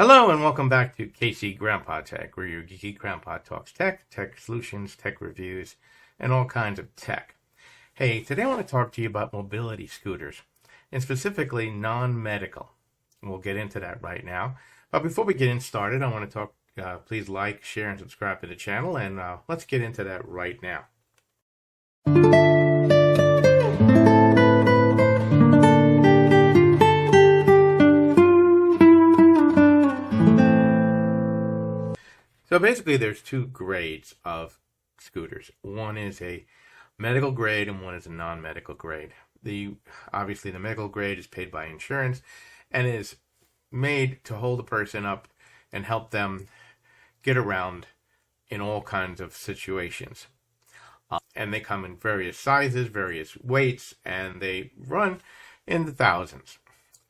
Hello and welcome back to KC Grandpa Tech, where your geeky grandpa talks tech, tech solutions, tech reviews, and all kinds of tech. Hey, today I want to talk to you about mobility scooters, and specifically non-medical. We'll get into that right now. But before we get started, I want to talk, please like, share, and subscribe to the channel, and let's get into that right now. So basically there's two grades of scooters. One is a medical grade and one is a non-medical grade. Obviously the medical grade is paid by insurance and is made to hold a person up and help them get around in all kinds of situations. And they come in various sizes, various weights, and they run in the thousands.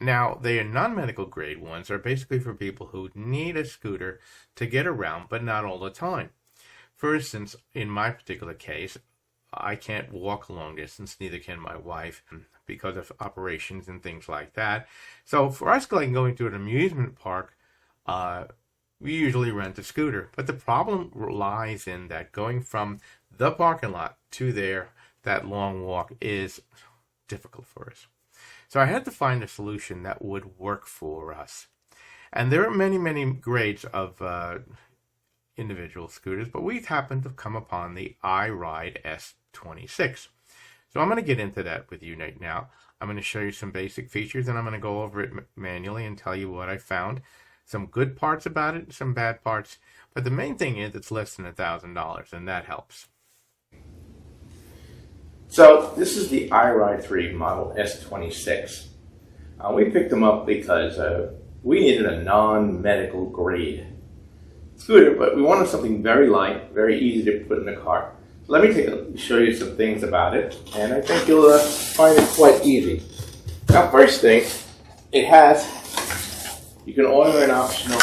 Now, the non-medical grade ones are basically for people who need a scooter to get around, but not all the time. For instance, in my particular case, I can't walk a long distance, neither can my wife, because of operations and things like that. So for us going to an amusement park, we usually rent a scooter. But the problem lies in that going from the parking lot to there, that long walk is difficult for us. So I had to find a solution that would work for us. And there are many, many grades of individual scooters, but we've happened to come upon the iRIDE S26. So I'm going to get into that with you right now. I'm going to show you some basic features, and I'm going to go over it manually and tell you what I found. Some good parts about it, some bad parts. But the main thing is it's less than $1,000, and that helps. So this is the iRIDE 3 model S26. We picked them up because we needed a non-medical grade scooter, but we wanted something very light, very easy to put in the car. So let me show you some things about it, and I think you'll find it quite easy. Now, first thing, you can order an optional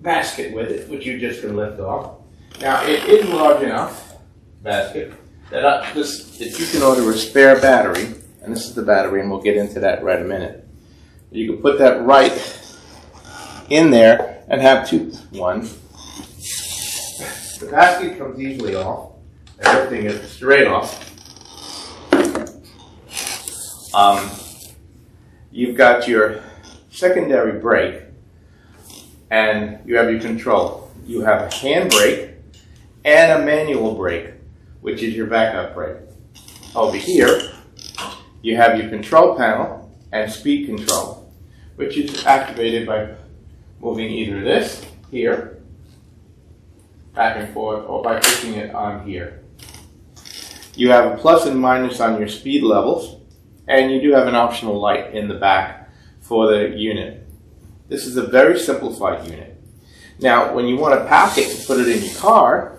basket with it, which you just can lift off. Now, it is large enough, basket, that you can order a spare battery, and this is the battery, and we'll get into that right in a minute. You can put that right in there and have one. The basket comes easily off, and everything is straight off. You've got your secondary brake, and you have your control. You have a hand brake and a manual brake, which is your backup brake. Over here, you have your control panel and speed control, which is activated by moving either this here, back and forth, or by pushing it on here. You have a plus and minus on your speed levels, and you do have an optional light in the back for the unit. This is a very simplified unit. Now, when you want to pack it and put it in your car,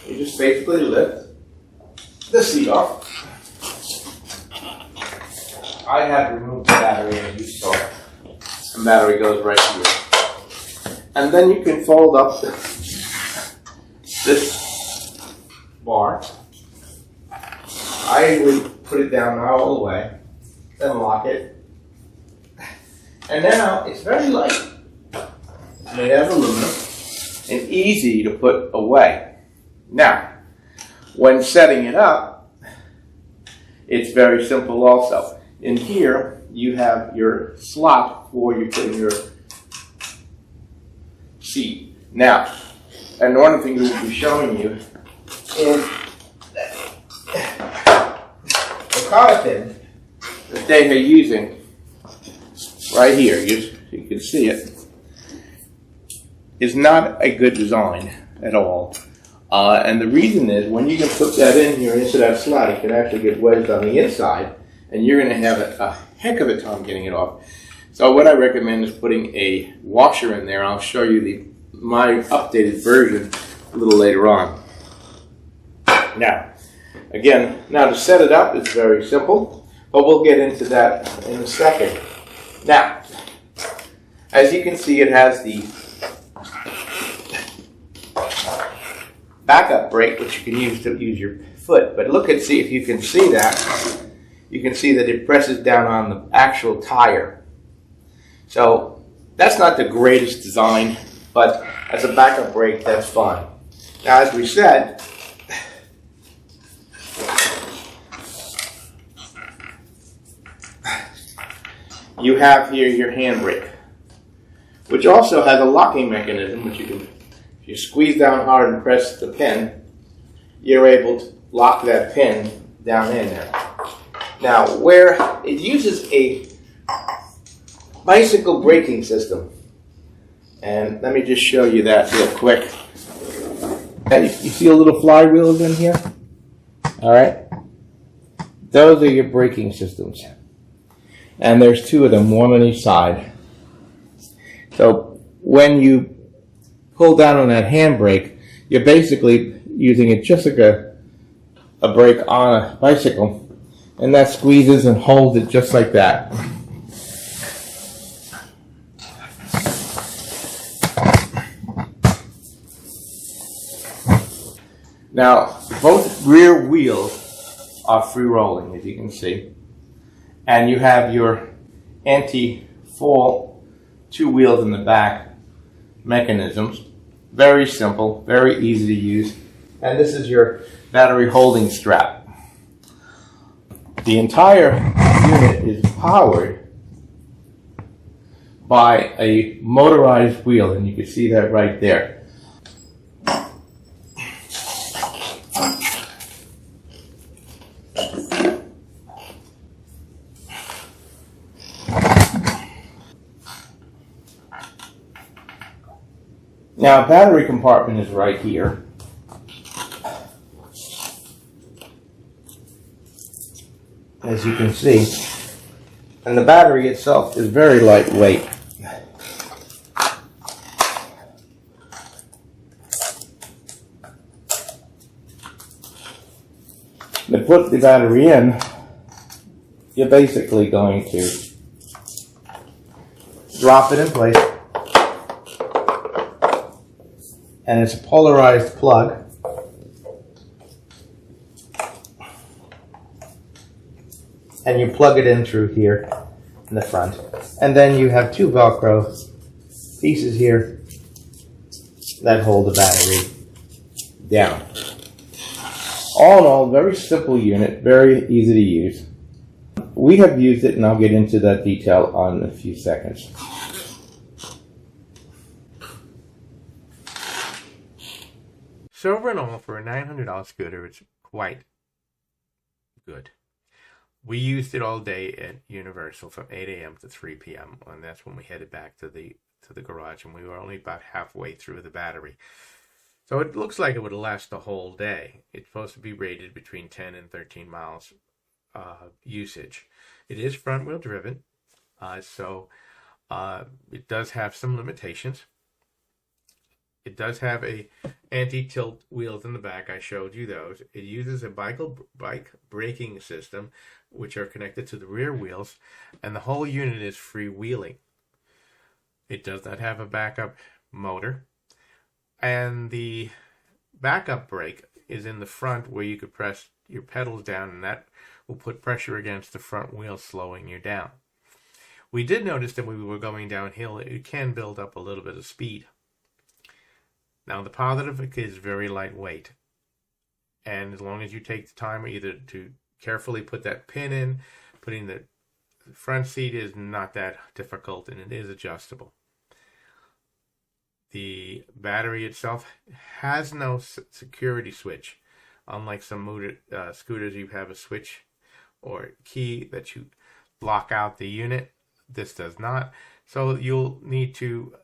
you just basically lift the seat off. I have removed the battery, as you saw. The battery goes right here. And then you can fold up this bar. I would put it down all the way, then lock it. And now it's very light. It's made out of aluminum and easy to put away. Now, when setting it up, it's very simple also. In here, you have your slot for you putting your seat. Now, and one of the things we'll be showing you is the carton that they are using right here, you can see it, is not a good design at all. And the reason is, when you can put that in here into that slot, it can actually get wedged on the inside, and you're going to have a heck of a time getting it off. So what I recommend is putting a washer in there. I'll show you my updated version a little later on. Now, again, to set it up is very simple, but we'll get into that in a second. Now, as you can see, it has the backup brake, which you can use to use your foot. But see if you can see that. you can see that it presses down on the actual tire. So that's not the greatest design, but as a backup brake, that's fine. Now, as we said, you have here your handbrake, which also has a locking mechanism, which you can, if you squeeze down hard and press the pin, you're able to lock that pin down in there. Now, where it uses a bicycle braking system, and let me just show you that real quick. You see a little flywheels in here? All right. Those are your braking systems. And there's two of them, one on each side. So when you pull down on that handbrake, you're basically using it just like a brake on a bicycle. And that squeezes and holds it just like that. Now, both rear wheels are free rolling, as you can see. And you have your anti-fall two wheels in the back mechanisms. Very simple, very easy to use. And this is your battery holding strap. The entire unit is powered by a motorized wheel, and you can see that right there. Now, battery compartment is right here. As you can see. And the battery itself is very lightweight. To put the battery in, you're basically going to drop it in place. And it's a polarized plug. And you plug it in through here in the front. And then you have two Velcro pieces here that hold the battery down. All in all, very simple unit, very easy to use. We have used it, and I'll get into that detail in a few seconds. So overall, for a $900 scooter, it's quite good. We used it all day at Universal from 8 a.m. to 3 p.m. and that's when we headed back to the garage, and we were only about halfway through the battery. So it looks like it would last the whole day. It's supposed to be rated between 10 and 13 miles usage. It is front-wheel driven, so it does have some limitations. It does have a anti-tilt wheels in the back. I showed you those. It uses a bike braking system, which are connected to the rear wheels, and the whole unit is freewheeling. It does not have a backup motor, and the backup brake is in the front where you could press your pedals down, and that will put pressure against the front wheel, slowing you down. We did notice that when we were going downhill, it can build up a little bit of speed. Now, the positive is very lightweight, and as long as you take the time either to carefully put that pin in, putting the front seat is not that difficult, and it is adjustable. The battery itself has no security switch. Unlike some scooters, you have a switch or key that you lock out the unit. This does not. So you'll need to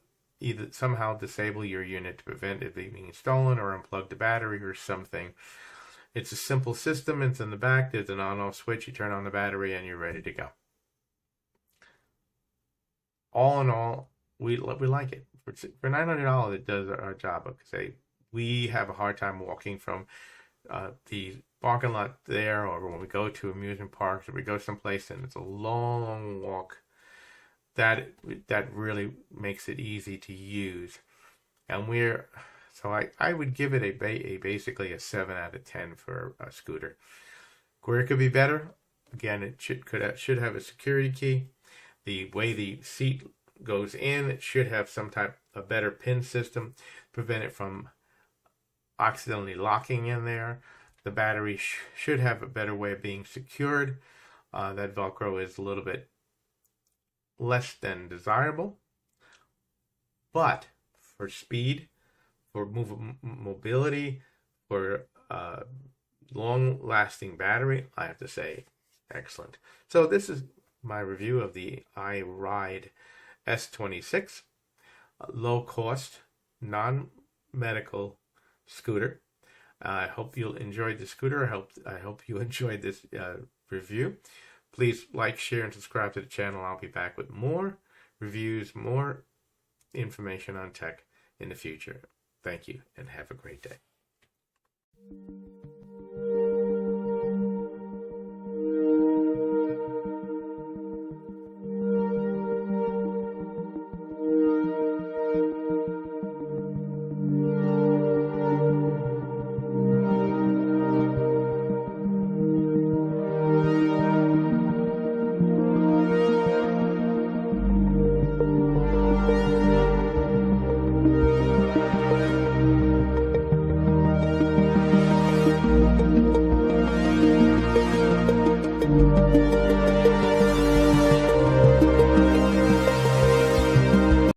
either somehow disable your unit to prevent it being stolen, or unplug the battery or something. It's a simple system. It's in the back. There's an on-off switch. You turn on the battery and you're ready to go. All in all, we like it. For $900, it does our job. Okay, we have a hard time walking from the parking lot there, or when we go to amusement parks, or we go someplace and it's a long walk. That really makes it easy to use, and I would give it basically a 7 out of 10 for a scooter. Where it could be better, Again, it should have a security key. The way the seat goes in, it should have a better pin system, prevent it from accidentally locking in there. The battery should have a better way of being secured. That Velcro is a little bit less than desirable, but for speed, for mobility, for long-lasting battery, I have to say, excellent. So this is my review of the iRIDE S26, low-cost, non-medical scooter. I hope you'll enjoy the scooter. I hope you enjoyed this review. Please like, share, and subscribe to the channel. I'll be back with more reviews, more information on tech in the future. Thank you, and have a great day.